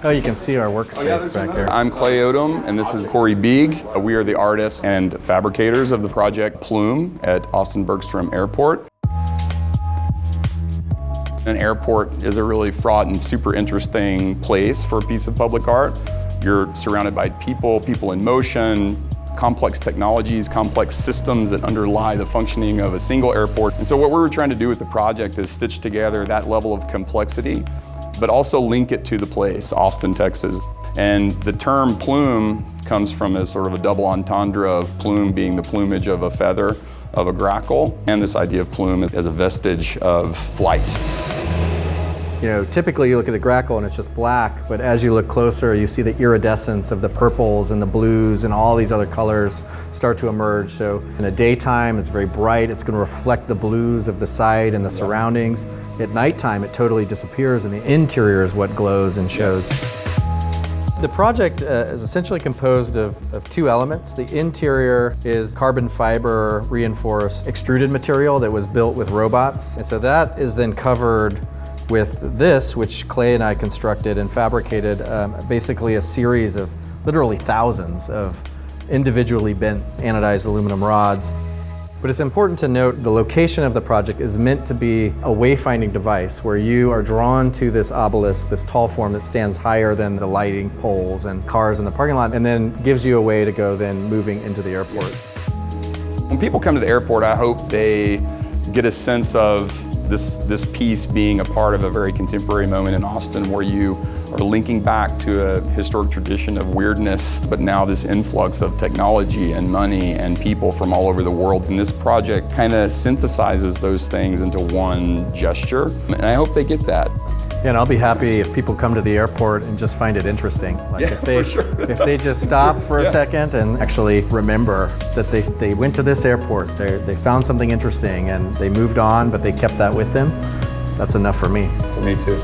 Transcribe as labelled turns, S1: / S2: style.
S1: Oh, you can see our workspace back there.
S2: I'm Clay Odom, and this is Kory Bieg. We are the artists and fabricators of the project PLUME at Austin Bergstrom Airport. An airport is a really fraught and super interesting place for a piece of public art. You're surrounded by people in motion, complex technologies, complex systems that underlie the functioning of a single airport. And so what we were trying to do with the project is stitch together that level of complexity, but also link it to the place, Austin, Texas. And the term plume comes from a sort of a double entendre of plume being the plumage of a feather, of a grackle, and this idea of plume as a vestige of flight.
S1: You know, typically you look at a grackle and it's just black, but as you look closer, you see the iridescence of the purples and the blues and all these other colors start to emerge. So in the daytime, it's very bright. It's going to reflect the blues of the site and the surroundings. At nighttime, it totally disappears, and the interior is what glows and shows. The project is essentially composed of two elements. The interior is carbon fiber reinforced extruded material that was built with robots. And so that is then covered with this, which Clay and I constructed and fabricated, basically a series of literally thousands of individually bent anodized aluminum rods. But it's important to note the location of the project is meant to be a wayfinding device where you are drawn to this obelisk, this tall form that stands higher than the lighting poles and cars in the parking lot, and then gives you a way to go then moving into the airport.
S2: When people come to the airport, I hope they get a sense of this piece being a part of a very contemporary moment in Austin where you are linking back to a historic tradition of weirdness, but now this influx of technology and money and people from all over the world. And this project kind of synthesizes those things into one gesture, and I hope they get that.
S1: Yeah, and I'll be happy if people come to the airport and just find it interesting. Like if they just stop for a second and actually remember that they went to this airport, they found something interesting and they moved on, but they kept that with them. That's enough for me.
S2: For me too.